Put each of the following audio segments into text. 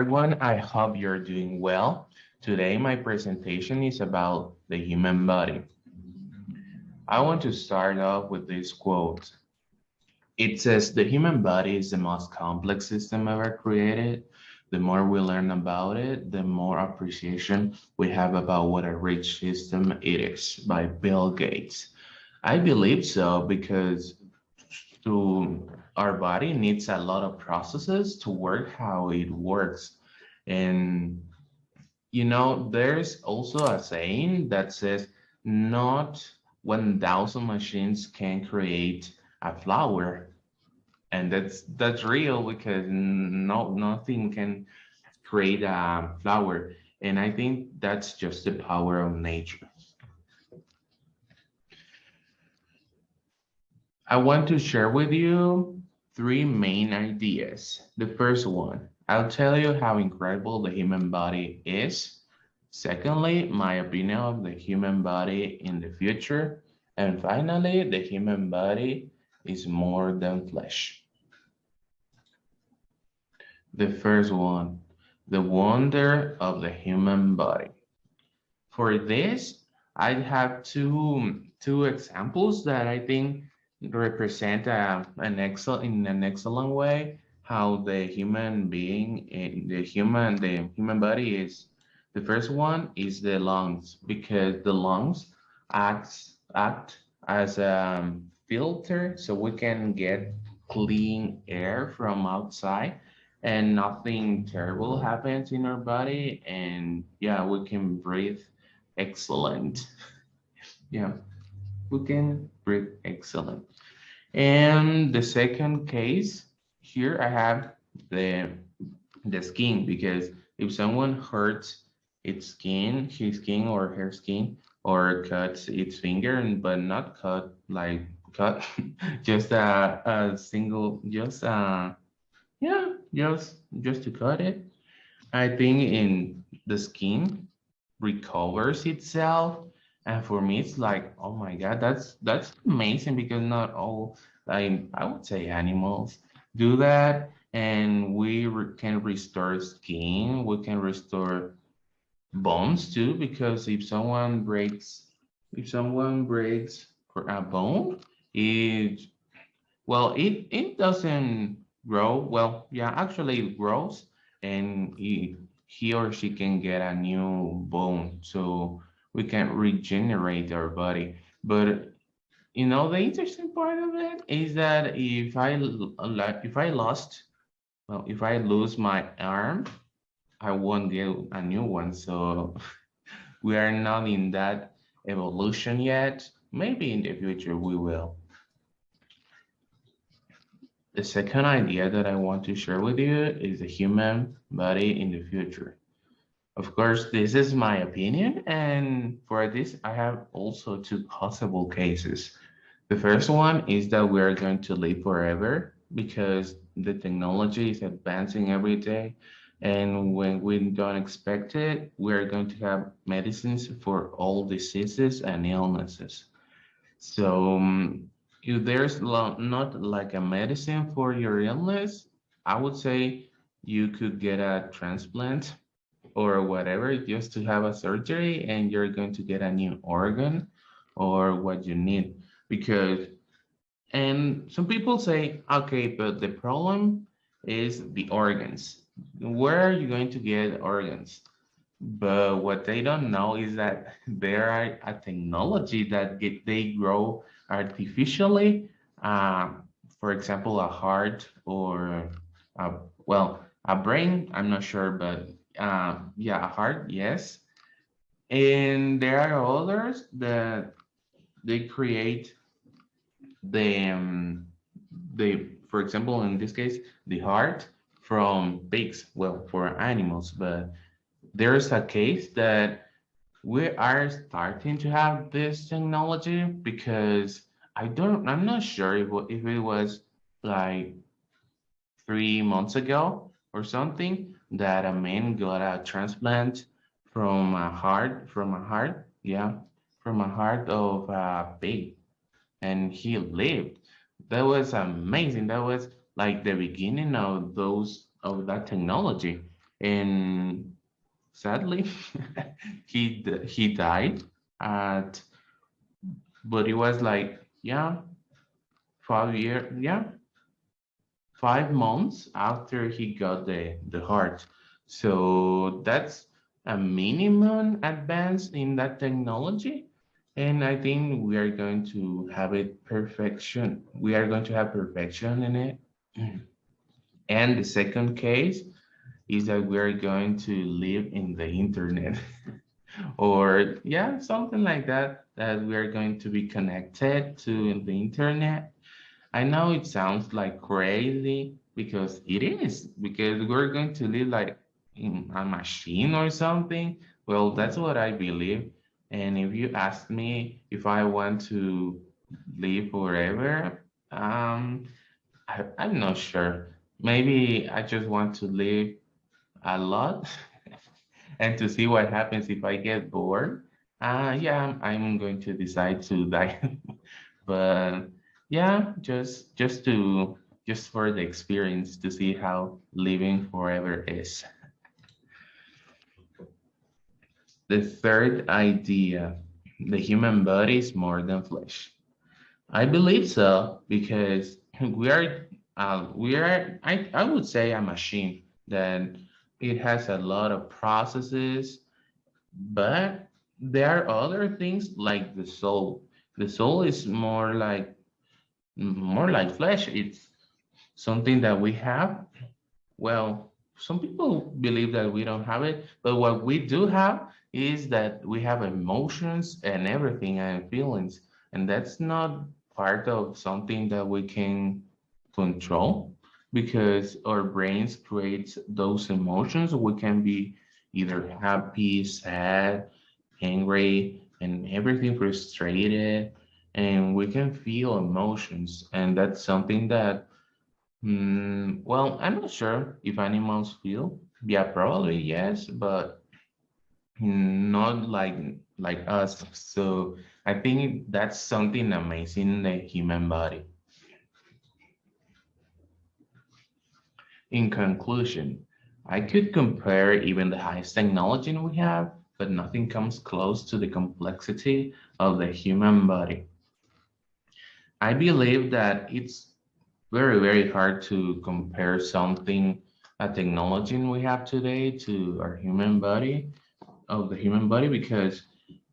everyone. I hope you're doing well. Today, my presentation is about the human body. I want to start off with this quote. It says, the human body is the most complex system ever created. The more we learn about it, the more appreciation we have about what a rich system it is, by Bill Gates. I believe so because to our body needs a lot of processes to work how it works. And there's also a saying that says not 1,000 machines can create a flower. And that's real because nothing can create a flower. And I think that's just the power of nature. I want to share with you three main ideas. The first one, I'll tell you how incredible the human body is. Secondly, my opinion of the human body in the future. And finally, the human body is more than flesh. The first one, the wonder of the human body. For this, I have two examples that I think represent in an excellent way how the human being in the human body is. The first one is the lungs, because the lungs act as a filter so we can get clean air from outside and nothing terrible happens in our body, and yeah, we can breathe excellent. Yeah, we can breathe excellent. And the second case here, I have the skin, because if someone hurts its skin, his skin or her skin, or cuts its finger, but not cut like cut, just a single, just yeah, just to cut it. I think in the skin recovers itself, and for me it's like, oh my god, that's amazing, because not all, like, I would say animals do that, and we can restore skin, we can restore bones too, because if someone breaks a bone, it well, it doesn't grow. Well, yeah, actually it grows, and he or she can get a new bone, so we can regenerate our body. But the interesting part of it is that if I lose my arm, I won't get a new one. So we are not in that evolution yet. Maybe in the future we will. The second idea that I want to share with you is the human body in the future. Of course, this is my opinion, and for this, I have also two possible cases. The first one is that we are going to live forever because the technology is advancing every day, and when we don't expect it, we are going to have medicines for all diseases and illnesses. So, if there's not like a medicine for your illness, I would say you could get a transplant or whatever just to have a surgery, and you're going to get a new organ or what you need. Because, and some people say, okay, but the problem is the organs. Where are you going to get organs? But what they don't know is that there are a technology that they grow artificially. For example, a heart or a brain. I'm not sure, but yeah, a heart, yes. And there are others that they create the for example, in this case, the heart from pigs. Well, for animals, but there's a case that we are starting to have this technology, because I'm not sure if it was like 3 months ago or something that a man got a transplant from a heart of a pig, and he lived. That was amazing. That was like the beginning of that technology. and sadly, he died at, but it was like, yeah, 5 year, yeah, 5 months after he got the heart. So that's a minimum advance in that technology. And I think we are going to have it perfection. We are going to have perfection in it. And the second case is that we are going to live in the internet or yeah, something like that, that we are going to be connected to the internet. I know it sounds like crazy because it is, because we're going to live like in a machine or something. Well, that's what I believe. And if you ask me if I want to live forever, I'm not sure. Maybe I just want to live a lot and to see what happens if I get bored. Yeah, I'm going to decide to die. But yeah, just for the experience to see how living forever is. The third idea, the human body is more than flesh. I believe so because I would say a machine that it has a lot of processes, but there are other things like the soul. The soul is more like flesh. It's something that we have. Well, some people believe that we don't have it, but what we do have is that we have emotions and everything and feelings, and that's not part of something that we can control because our brains creates those emotions. We can be either happy, sad, angry, and everything frustrated, and we can feel emotions, and that's something that well, I'm not sure if animals feel. Yeah, probably yes, but not like us. So I think that's something amazing in the human body. In conclusion, I could compare even the highest technology we have, but nothing comes close to the complexity of the human body. I believe that it's very, very hard to compare something, a technology we have today to our human body, of the human body, because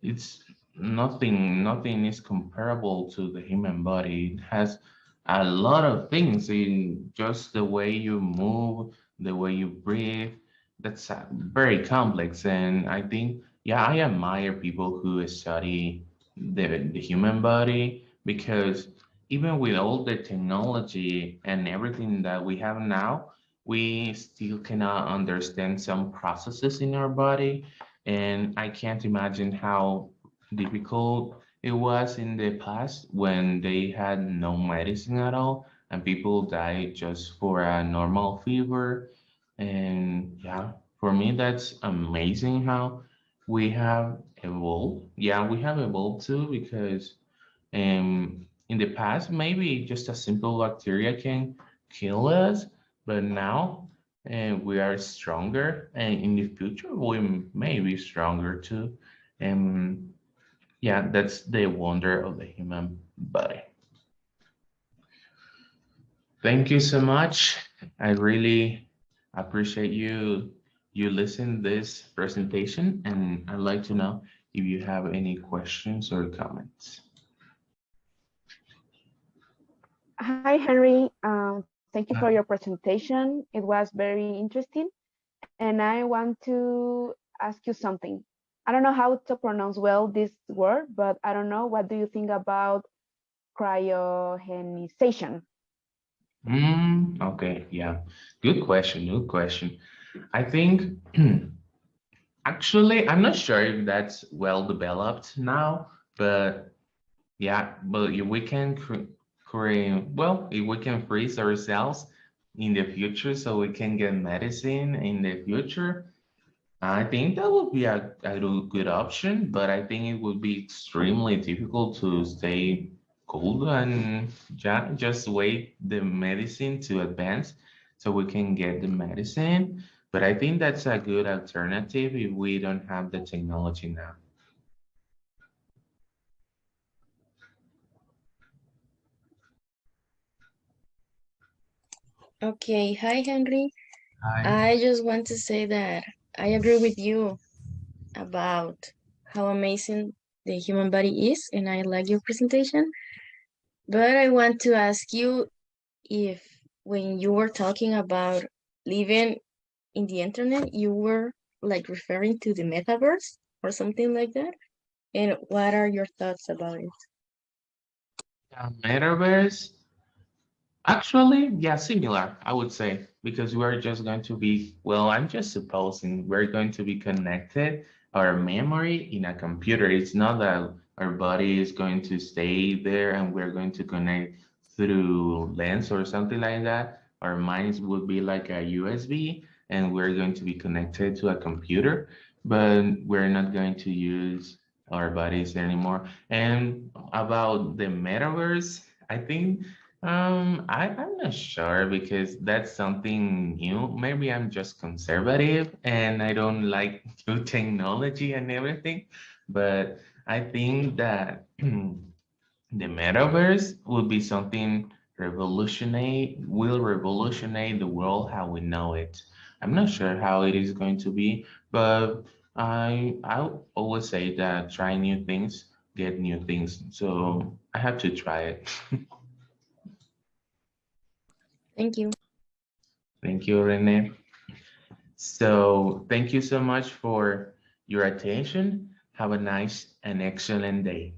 it's nothing is comparable to the human body. It has a lot of things in just the way you move, the way you breathe. That's very complex, and I think, yeah, I admire people who study the human body because even with all the technology and everything that we have now, we still cannot understand some processes in our body, and I can't imagine how difficult it was in the past when they had no medicine at all and people died just for a normal fever. And yeah, for me, that's amazing how we have evolved. Yeah, we have evolved too because in the past, maybe just a simple bacteria can kill us, but now we are stronger, and in the future we may be stronger too. And yeah, that's the wonder of the human body. Thank you so much. I really appreciate you listen this presentation, and I'd like to know if you have any questions or comments. Hi, Henry. Thank you for your presentation. It was very interesting. And I want to ask you something. I don't know how to pronounce well this word, but I don't know. What do you think about cryogenization? Okay, yeah. Good question. Good question. I think actually I'm not sure if that's well developed now, but yeah, but if we can create, well, if we can freeze ourselves in the future so we can get medicine in the future, I think that would be a good option, but I think it would be extremely difficult to stay cool and just wait the medicine to advance so we can get the medicine. But I think that's a good alternative if we don't have the technology now. Okay, hi Henry. Hi. I just want to say that I agree with you about how amazing the human body is, and I like your presentation. But I want to ask you if when you were talking about living in the internet, you were like referring to the metaverse or something like that? And what are your thoughts about it? Metaverse. Actually, yeah, similar, I would say, because we're just going to be, well, I'm just supposing we're going to be connected, our memory in a computer. It's not that our body is going to stay there and we're going to connect through lens or something like that. Our minds would be like a USB and we're going to be connected to a computer, but we're not going to use our bodies anymore. And about the metaverse, I think I'm not sure because that's something new. Maybe I'm just conservative and I don't like new technology and everything. But I think that the metaverse will be something will revolutionize the world how we know it. I'm not sure how it is going to be, but I always say that try new things, get new things. So I have to try it. Thank you. Thank you, Rene. So thank you so much for your attention. Have a nice and excellent day.